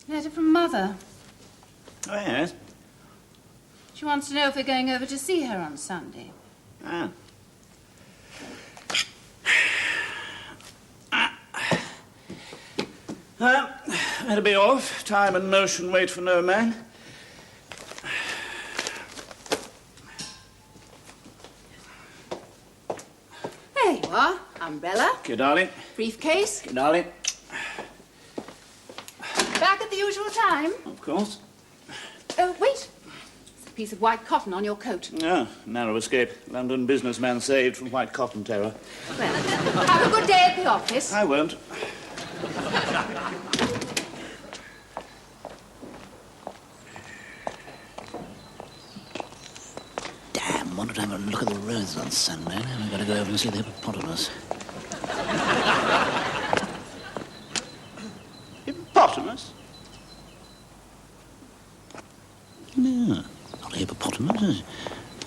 Letter from Mother. Oh, yes? She wants to know if we're going over to see her on Sunday. Ah. Better be off. Time and motion wait for no man. There you are. Umbrella. Okay, darling. Briefcase. Okay, darling. Back at the usual time. Of course. Oh, wait. There's a piece of white cotton on your coat. Ah, narrow escape. London businessman saved from white cotton terror. Well, have a good day at the office. I won't. Damn, wanted to have a look at the roads on Sunday. Now I've got to go over and see the hippopotamus. Hippopotamus? No, not a hippopotamus.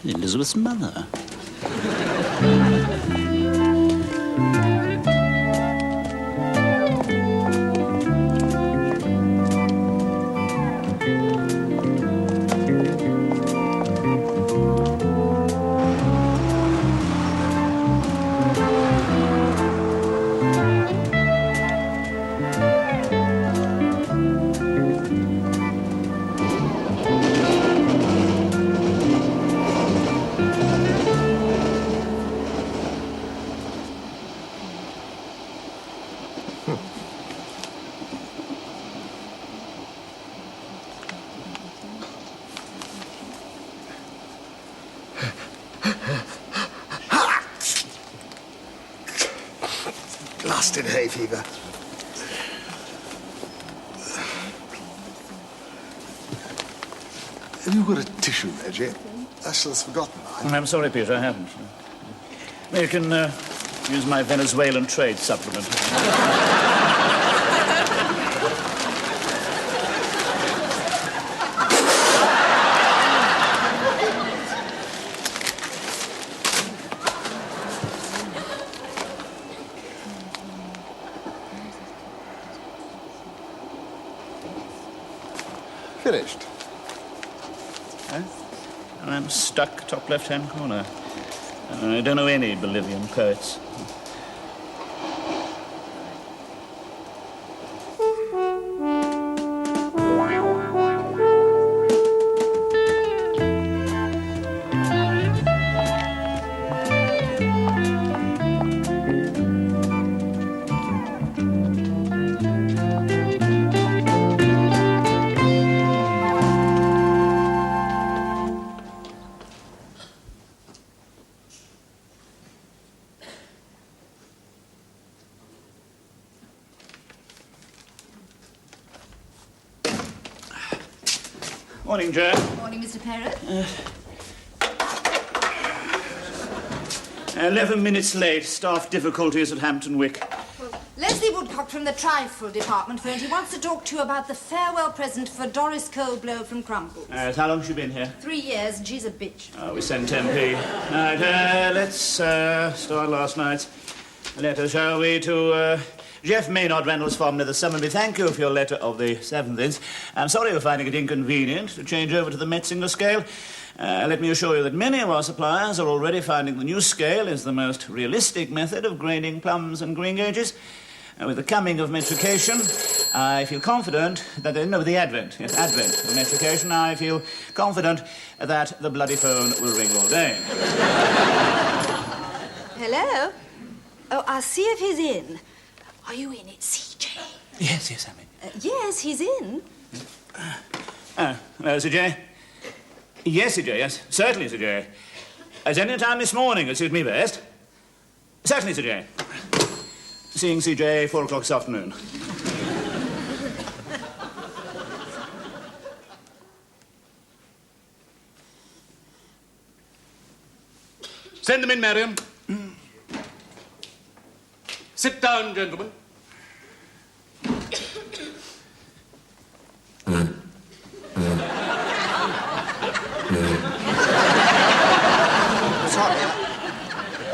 It's Elizabeth's mother. Blasted hay fever. Have you got a tissue, Reggie? Ursula's forgotten mine. I'm sorry, Peter, I haven't. You can use my Venezuelan trade supplement. Finished. Huh? I'm stuck top left-hand corner. I don't know any Bolivian poets. Morning, Joe. Morning, Mr. Perrin. 11 minutes late. Staff difficulties at Hampton Wick. Well, Leslie Woodcock from the Trifle Department phoned. He wants to talk to you about the farewell present for Doris Coldblow from Crumbles. How long's she been here? 3 years, and she's a bitch. We sent 10p. Right, let's start last night's letter, shall we, to Jeff Maynard, Randall's Farm, near the Somerby. Thank you for your letter of the 7th inst. I'm sorry you're finding it inconvenient to change over to the Metzinger scale. Let me assure you that many of our suppliers are already finding the new scale is the most realistic method of grading plums and green gauges. With the coming of metrication, I feel confident that... the advent of metrication, I feel confident that the bloody phone will ring all day. Hello? Oh, I'll see if he's in. Are you in it, CJ? Yes, I'm in. Yes, he's in. Hello, Sir J. Yes, Sir J, yes. Certainly, Sir J. As any time this morning, it suits me best. Certainly, Sir J. Seeing CJ 4 o'clock this afternoon. Send them in, Marion. Sit down, gentlemen. Sorry,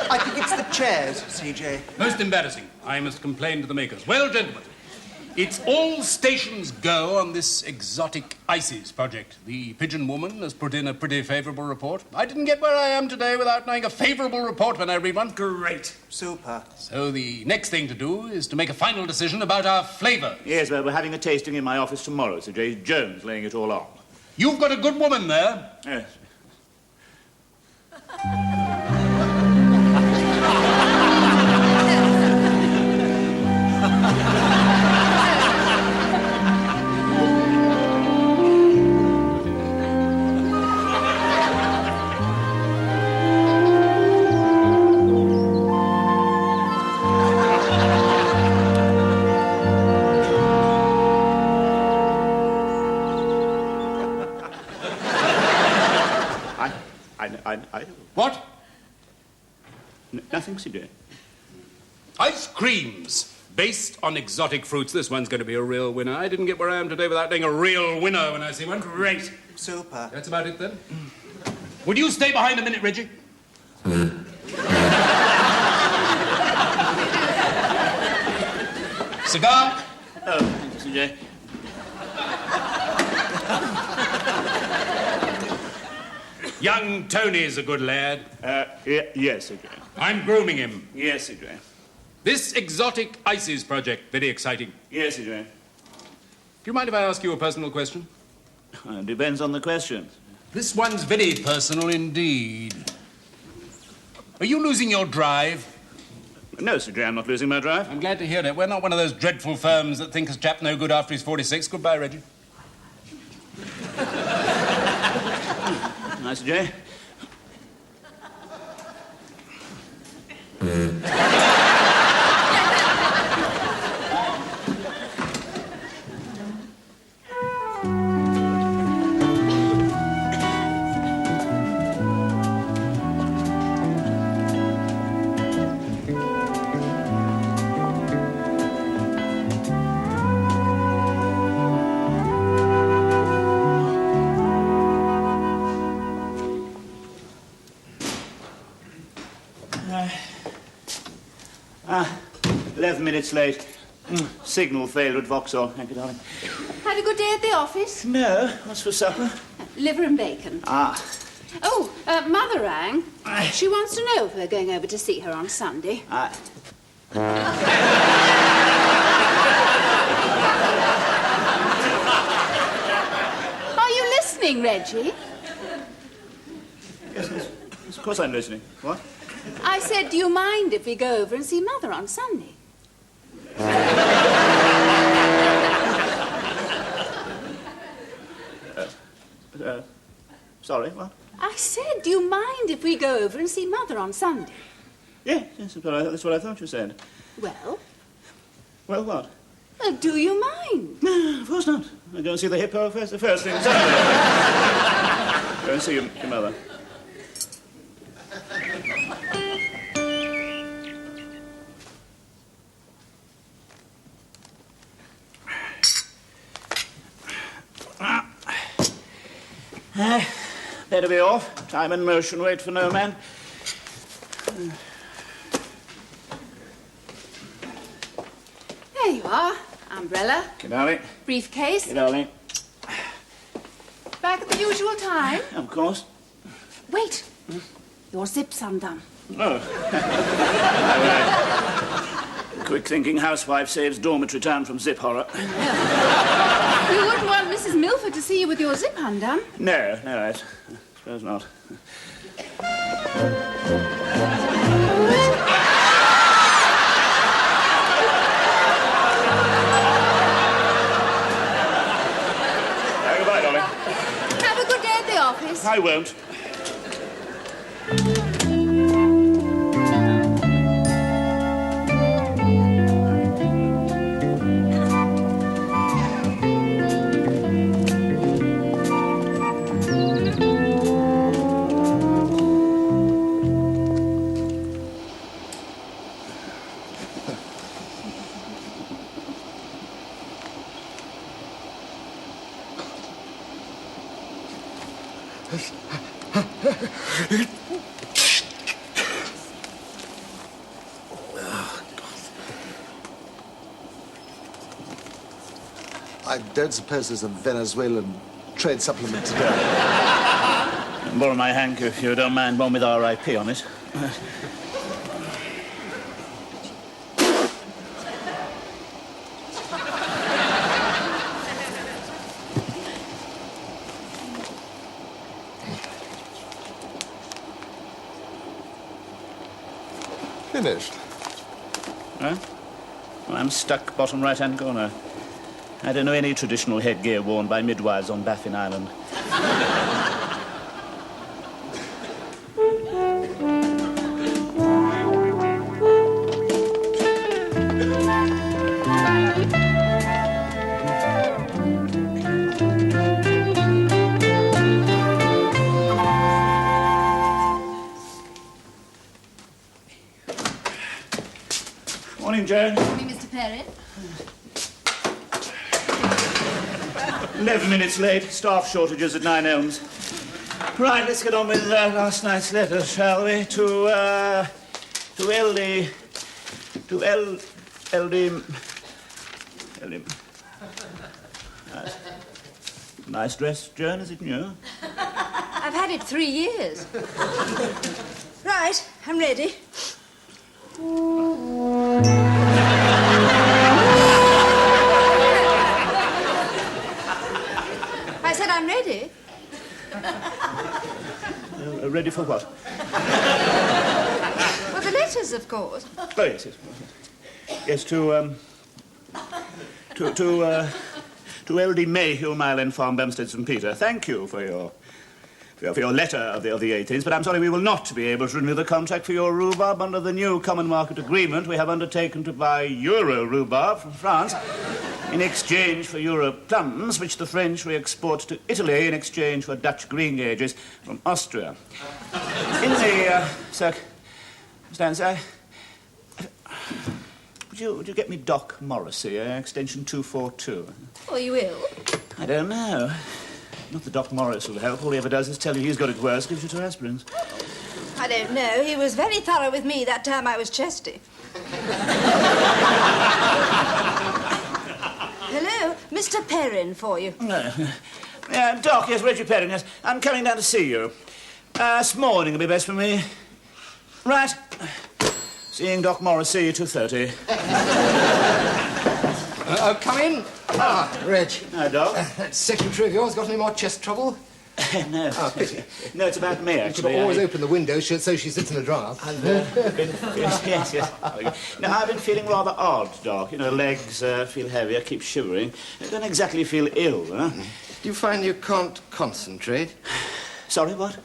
I think it's the chairs, CJ. Most embarrassing. I must complain to the makers. Well, gentlemen, it's all stations go on this exotic ISIS project. The pigeon woman has put in a pretty favourable report. I didn't get where I am today without knowing a favourable report when I read one. Great. Super. So the next thing to do is to make a final decision about our flavour. Yes, well, we're having a tasting in my office tomorrow. Sir J. Jones laying it all on. You've got a good woman there. Yes. I What? nothing, CJ. Ice creams based on exotic fruits. This one's going to be a real winner. I didn't get where I am today without being a real winner when I see one. Great. Super. That's about it then. Would you stay behind a minute, Reggie? Cigar? Oh, thank you, CJ. Young Tony's a good lad. Yes, CJ. I'm grooming him. Yes, CJ. This exotic ISIS project, very exciting. Yes, CJ. Do you mind if I ask you a personal question? Depends on the question. This one's very personal indeed. Are you losing your drive? No, CJ, I'm not losing my drive. I'm glad to hear it. We're not one of those dreadful firms that think a chap no good after he's 46. Goodbye, Reggie. Nice, CJ. Ah, 11 minutes late. Signal failed at Vauxhall. Thank you, darling. Had a good day at the office? No, what's for supper? Liver and bacon. Ah, Oh, Mother rang. She wants to know if we're going over to see her on Sunday. Are you listening, Reggie? yes, of course I'm listening. What? I said, do you mind if we go over and see Mother on Sunday? Sorry, what? I said, do you mind if we go over and see Mother on Sunday? Yeah, yes, that's what I thought you said. Well, Well, what? do you mind? No, of course not. I go and see the hippo first, the first thing Sunday. Go and see your mother. Better be off. Time and motion wait for no man. There you are. Umbrella, Good darling. briefcase. Good darling. Back at the usual time. Of course. Wait. Your zip's undone. Oh. Quick-thinking housewife saves dormitory town from zip horror. You wouldn't want Mrs. Milford to see you with your zip undone. No, I suppose not. Goodbye, darling. Have a good day at the office. I won't. I don't suppose there's a Venezuelan trade supplement today. Borrow my handkerchief if you don't mind, one with R.I.P. on it. Finished. Huh? Well, I'm stuck bottom right-hand corner. I don't know any traditional headgear worn by midwives on Baffin Island. Morning, Joan. Morning, Mr. Perrin. 11 minutes late. Staff shortages at 9 Elms. Right, let's get on with last night's letter, shall we? To LD... To LD... Nice dress, Joan, is it new? I've had it 3 years. Right, I'm ready. I said I'm ready. Ready for what? Well, the letters, of course. Oh, yes, yes. Yes, to LD Mayhew, Mile End Farm, Bumstead, St. Peter. Thank you for your letter of the 18th, but I'm sorry we will not be able to renew the contract for your rhubarb. Under the new common market agreement, we have undertaken to buy Euro rhubarb from France in exchange for Euro plums, which the French re-export to Italy in exchange for Dutch greengages from Austria. In the circumstance, would you get me Doc Morrissey, extension 242? Oh, you will? I don't know. Not that Doc Morris will help. All he ever does is tell you he's got it worse, gives you 2 aspirins. I don't know. He was very thorough with me that time I was chesty. Hello, Mr. Perrin for you. Doc, yes, Reggie Perrin, yes. I'm coming down to see you. This morning will be best for me. Right. Seeing Doc Morrissey, 2:30. Come in. Ah, Reg. Hi, Doc. That secretary of yours got any more chest trouble? No. Oh, pity. No, it's about me, You actually. could always open the window so she sits in a draft. Yes. Now, I've been feeling rather odd, Doc. You know, legs feel heavy, I keep shivering. I don't exactly feel ill, huh? Do you find you can't concentrate? Sorry, what?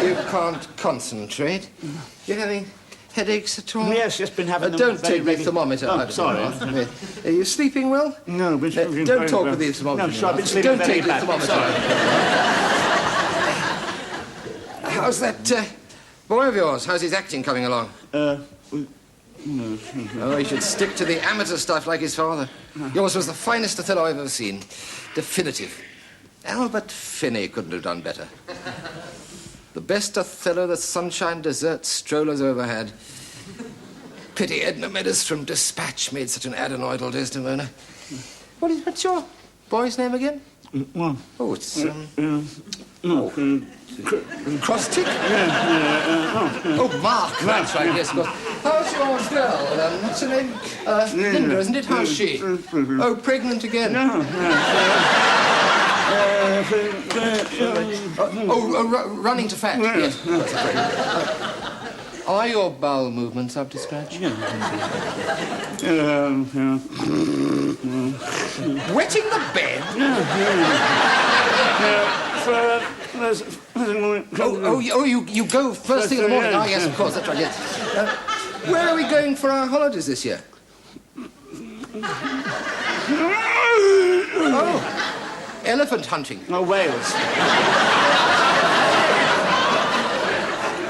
You can't concentrate? You're having headaches at all? Yes, just been having them Don't very take the regular- thermometer Oh, out of sorry. your mouth. Are you sleeping well? No, but Don't talk with the thermometer. No, sure, I've been sleeping Don't very take the badly. thermometer. Sorry. How's that boy of yours? How's his acting coming along? Oh, he should stick to the amateur stuff like his father. Yours was the finest Othello I've ever seen. Definitive. Albert Finney couldn't have done better. The best Othello the Sunshine Dessert Strollers ever had. Pity Edna Meadows from Dispatch made such an adenoidal Desdemona. What's your boy's name again? Oh, it's... Crostick? Oh, Mark. That's right, yes, of course. How's your girl? What's her name? Linda, isn't it? How's she? Oh, pregnant again? Running to fat, yes. Are your bowel movements up to scratch? Wetting the bed? You go first thing in the morning? Ah, yes, of course, that's right, yes. Where are we going for our holidays this year? Oh, elephant hunting. Oh, Wales.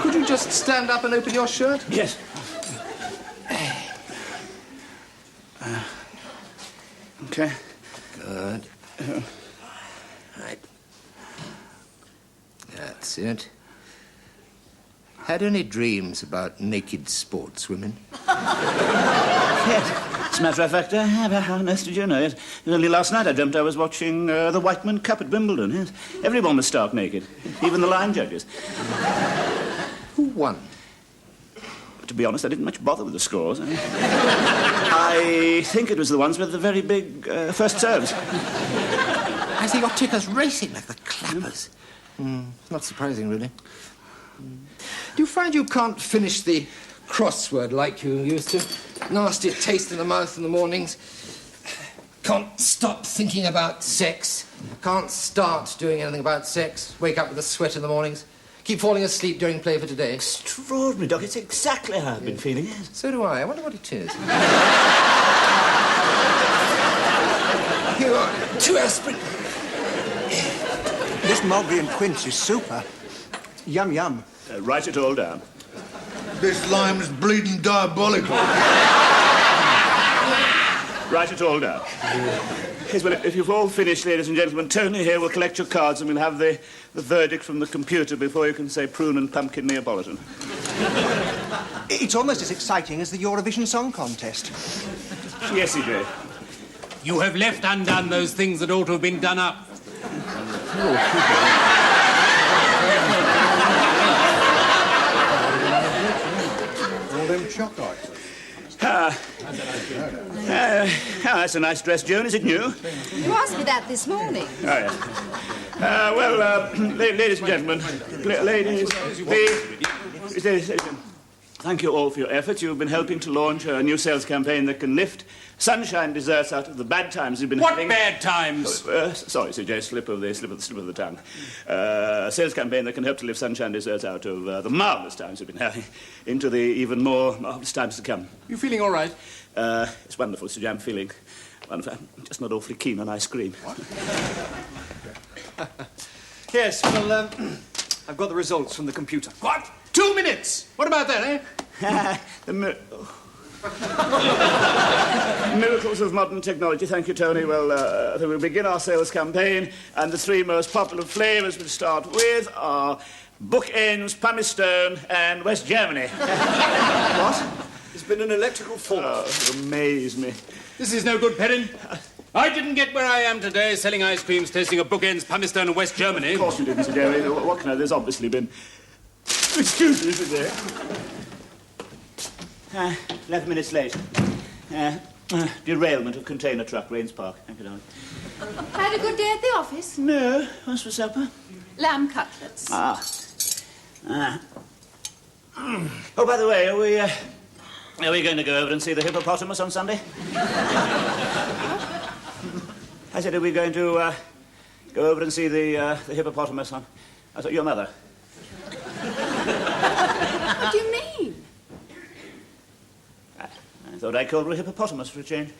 Could you just stand up and open your shirt? Yes. Okay. Good. Right. That's it. Had any dreams about naked sportswomen? Yes. As a matter of fact, I have. How on earth did you know? Yes. Only last night I dreamt I was watching the Whiteman Cup at Wimbledon. Yes. Everyone was stark naked, even the line judges. Who won? To be honest, I didn't much bother with the scores. I think it was the ones with the very big first serves. I see your tickers racing like the clappers. Not surprising, really. Do you find you can't finish the crossword like you used to? Nasty taste in the mouth in the mornings. Can't stop thinking about sex. Can't start doing anything about sex. Wake up with a sweat in the mornings. Keep falling asleep during play for today. Extraordinary, Doc. It's exactly how I've been feeling, yes. So do I. I wonder what it is. You are too aspirin. This mulberry and quince is super. Yum, yum. Write it all down. This lime's bleeding diabolical. Write it all down. Yes, well, if you've all finished, ladies and gentlemen, Tony here will collect your cards and we'll have the verdict from the computer before you can say prune and pumpkin Neapolitan. It's almost as exciting as the Eurovision Song Contest. Yes, EJ. You have left undone those things that ought to have been done up. All them chocolate. That's a nice dress, Joan. Is it new? You asked me that this morning. Oh, yes. Ladies and gentlemen, ladies, thank you all for your efforts. You've been helping to launch a new sales campaign that can lift sunshine desserts out of the bad times you've been having. What bad times? Sorry, CJ, slip of the tongue. A sales campaign that can help to lift sunshine desserts out of the marvellous times you've been having into the even more marvellous times to come. You feeling all right? It's wonderful, CJ. I'm feeling wonderful. I'm just not awfully keen on ice cream. What? Yes, well, I've got the results from the computer. What? 2 minutes? What about that, eh? Miracles of modern technology. Thank you, Tony. Well, we'll begin our sales campaign, and the three most popular flavours we start with are Bookends, Pumice Stone, and West Germany. What? There's been an electrical fallout. Oh, you amaze me. This is no good, Perrin. I didn't get where I am today selling ice creams, tasting of Bookends, Pumice Stone, and West Germany. Of course you didn't, Sir Jerry. What can I... There's obviously been... Excuse me, Sir Jerry. 11 minutes late. Derailment of container truck, Rains Park. Thank you, darling. Had a good day at the office? No. What's for supper? Lamb cutlets. Oh, by the way, are we going to go over and see the hippopotamus on Sunday? I said, are we going to go over and see the hippopotamus on... I thought, your mother. What do you mean? I thought I called her a hippopotamus for a change.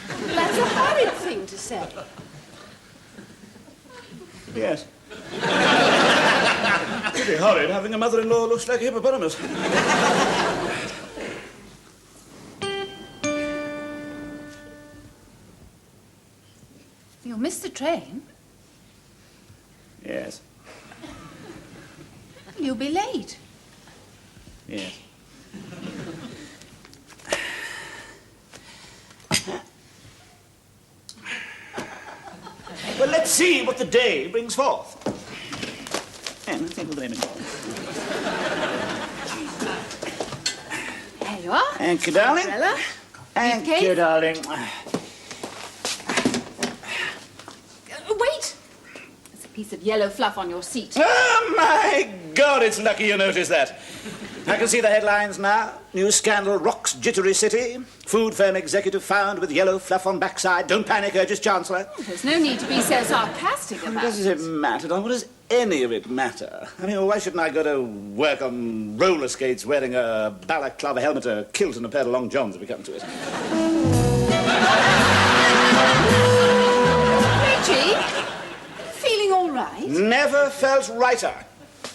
That's a horrid thing to say. Yes. Pretty horrid having a mother-in-law who looks like a hippopotamus. You'll miss the train. Yes. You'll be late. Yes. Well, let's see what the day brings forth. And I think we'll name it. There you are. Thank you, darling. Umbrella. Thank Briefcase. you, darling. Wait. There's a piece of yellow fluff on your seat. Oh, my God, it's lucky you noticed that. I can see the headlines now. New scandal rocks jittery city. Food firm executive found with yellow fluff on backside. Don't panic, urges Chancellor. There's no need to be so sarcastic about Does it matter, Don? What does any of it matter? I mean, why shouldn't I go to work on roller skates wearing a balaclava helmet, a kilt and a pair of long johns if we come to it? Reggie, feeling all right? Never felt righter.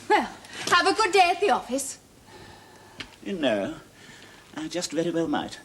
Well, have a good day at the office. You know, I just very well might.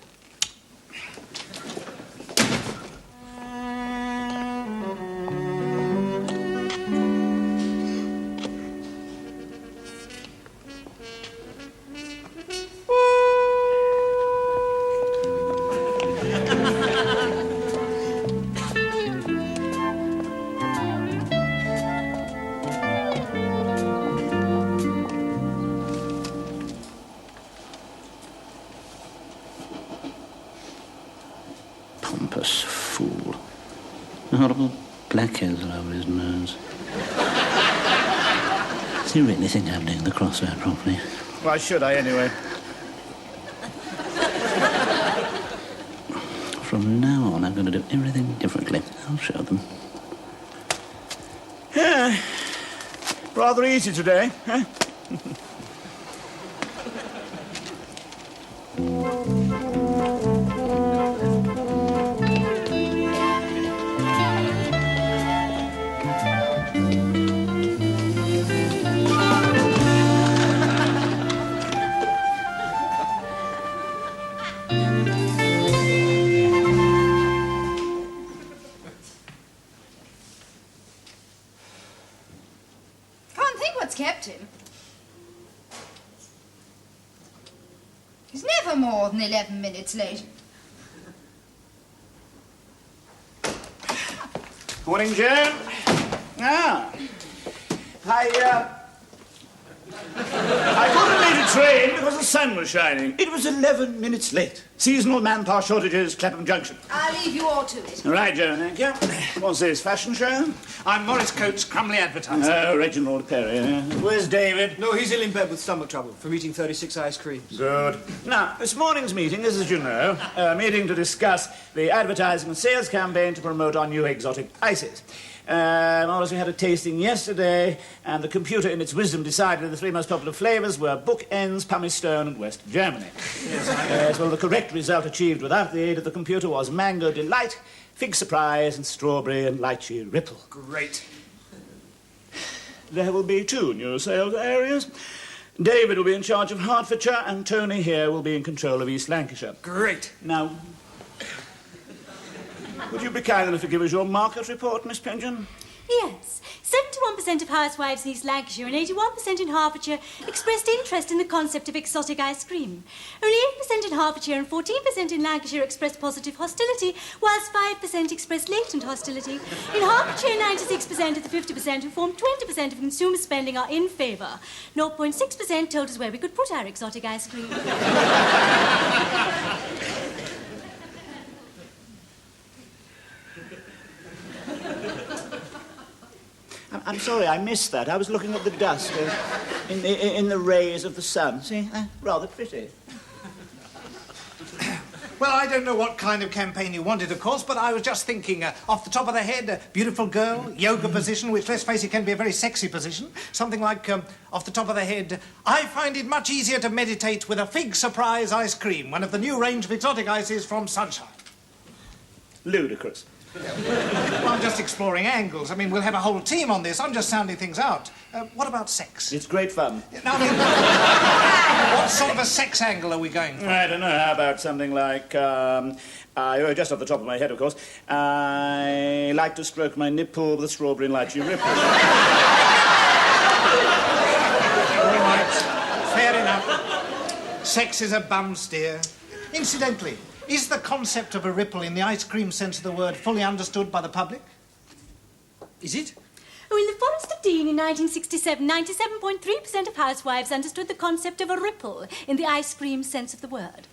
Horrible blackheads all over his nose. Does he really think I'm doing the crossword properly? Why should I, anyway? From now on, I'm going to do everything differently. I'll show them. Yeah. Rather easy today, huh? Can't think what's kept him. He's never more than 11 minutes late. Morning, Joan. Ah. I couldn't make a train because the sun was shining. It was 11 minutes late. Seasonal manpower shortages, Clapham Junction. I'll leave you all to it. Right, Joan, thank you. What's this, fashion show? I'm Morris Coates, Crumley Advertising. Oh, Reginald Perrin. Where's David? No, he's ill in bed with stomach trouble from eating 36 ice creams. Good. Now, this morning's meeting is, as you know, a meeting to discuss the advertising and sales campaign to promote our new exotic ices. Morris, we had a tasting yesterday, and the computer, in its wisdom, decided the three most popular flavours were Bookends, Pumice Stone, and West Germany. Yes, well, the correct result achieved without the aid of the computer was Mango Delight, Fig Surprise, and Strawberry and Lychee Ripple. Great. There will be 2 new sales areas. David will be in charge of Hertfordshire, and Tony here will be in control of East Lancashire. Great. Now, would you be kind enough to give us your market report, Miss Pigeon? Yes. 71% of housewives in East Lancashire and 81% in Hertfordshire expressed interest in the concept of exotic ice cream. Only 8% in Hertfordshire and 14% in Lancashire expressed positive hostility, whilst 5% expressed latent hostility. In Hertfordshire, 96% of the 50% who form 20% of consumer spending are in favour. 0.6% told us where we could put our exotic ice cream. I'm sorry, I missed that. I was looking at the dust in the rays of the sun. See? Rather pretty. Well, I don't know what kind of campaign you wanted, of course, but I was just thinking, off the top of the head, beautiful girl, yoga position, which, let's face it, can be a very sexy position. Something like, off the top of the head, I find it much easier to meditate with a Fig Surprise ice cream, one of the new range of exotic ices from Sunshine. Ludicrous. Well, I'm just exploring angles. I mean, we'll have a whole team on this. I'm just sounding things out. What about sex? It's great fun. Now, I mean, what sort of a sex angle are we going for? I don't know. How about something like, just off the top of my head, of course, I like to stroke my nipple with a strawberry and lychee ripple. All right. Fair enough. Sex is a bum steer. Incidentally, is the concept of a ripple in the ice cream sense of the word fully understood by the public? Is it? Oh, in the Forest of Dean in 1967, 97.3% of housewives understood the concept of a ripple in the ice cream sense of the word.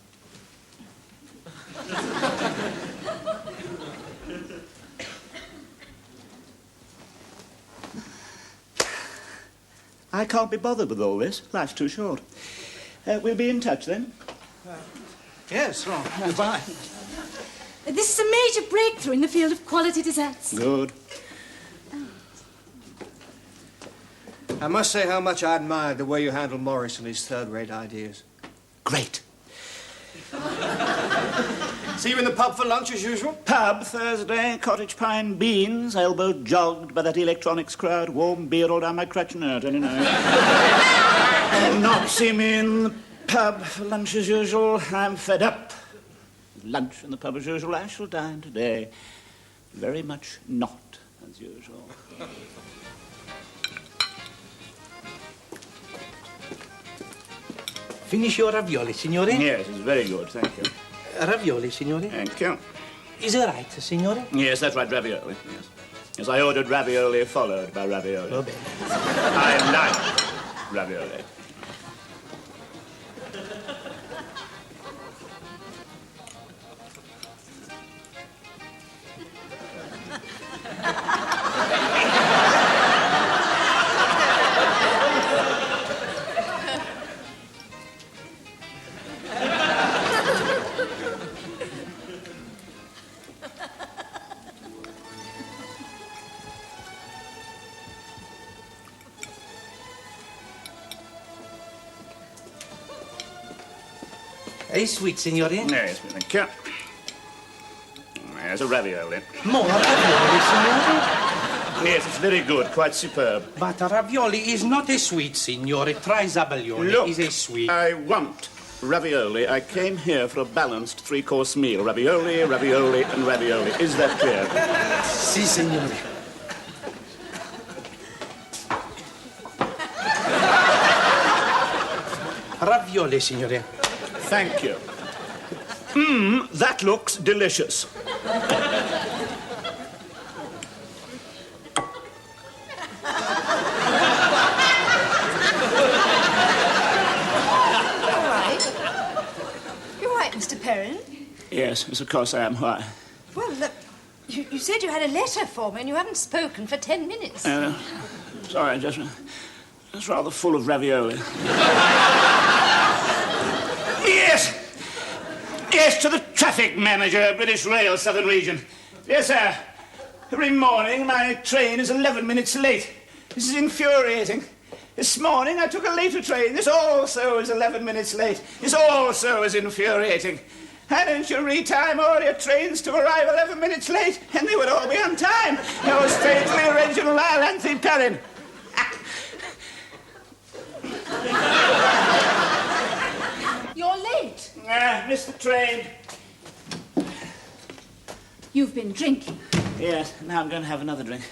I can't be bothered with all this. Life's too short. We'll be in touch then. Yes, well, goodbye. This is a major breakthrough in the field of quality desserts. Good. I must say how much I admired the way you handled Morris and his third-rate ideas. Great. See you in the pub for lunch as usual? Pub, Thursday, cottage pie and beans, elbow jogged by that electronics crowd, warm beer all down my crutch, no, don't you know. Not see me in the pub for lunch as usual. I'm fed up. Lunch in the pub as usual. I shall dine today. Very much not as usual. Finish your ravioli, signore? Yes, it's very good, thank you. Ravioli, signore? Thank you. Is it right, signore? Yes, that's right, ravioli, yes. Yes, I ordered ravioli followed by ravioli. Oh, bene. I like ravioli. A sweet, signore? Yes, thank you. There's a ravioli. More ravioli, signore? Yes, it's very good, quite superb. But ravioli is not a sweet, signore. Try zabaglione. Look, Is a sweet. I want ravioli. I came here for a balanced three-course meal. Ravioli, ravioli, and ravioli. Is that clear? Si, signore. Ravioli, signore. Thank you. That looks delicious. Mr. Perrin? Yes, of course I am. Why? Well, look, you said you had a letter for me and you haven't spoken for 10 minutes. Sorry, just rather full of ravioli. Yes! Yes, to the traffic manager, British Rail Southern Region. Yes, sir. Every morning my train is 11 minutes late. This is infuriating. This morning I took a later train. This also is 11 minutes late. This also is infuriating. Hadn't you retime all your trains to arrive 11 minutes late, and they would all be on time? Yours faithfully, Reginald Perrin. You're late. Missed the train. You've been drinking. Yes, now I'm going to have another drink.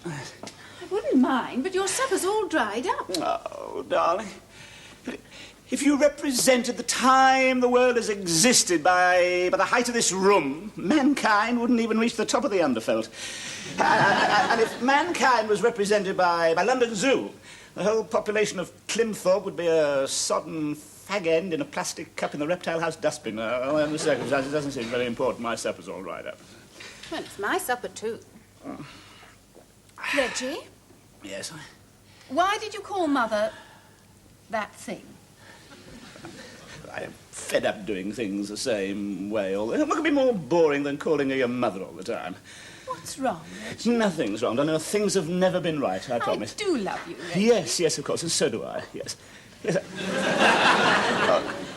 I wouldn't mind, but your supper's all dried up. Oh, darling. If you represented the time the world has existed by the height of this room, mankind wouldn't even reach the top of the underfelt. And if mankind was represented by London Zoo, the whole population of Climthorpe would be a sodden fag end in a plastic cup in the reptile house dustbin. In the circumstances, it doesn't seem very important. My supper's all dried up. Well, it's my supper, too. Reggie? Yes, Why did you call Mother that thing? I'm fed up doing things the same way. What could be more boring than calling her your mother all the time? What's wrong, Reggie? Nothing's wrong. I know things have never been right, I promise. I do love you, Reggie. Yes, of course, and so do I, yes.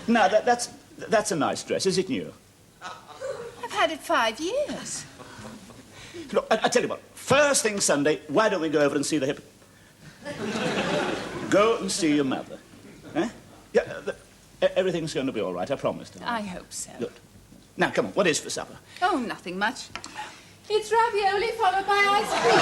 Now, that's a nice dress. Is it new? I've had it 5 years. Look, I tell you what, first thing Sunday, why don't we go over and see the hip... Go and see your mother. Eh? Yeah, everything's going to be all right, I promise. I hope so. Good. Now, come on, what is for supper? Oh, nothing much. It's ravioli followed by ice cream.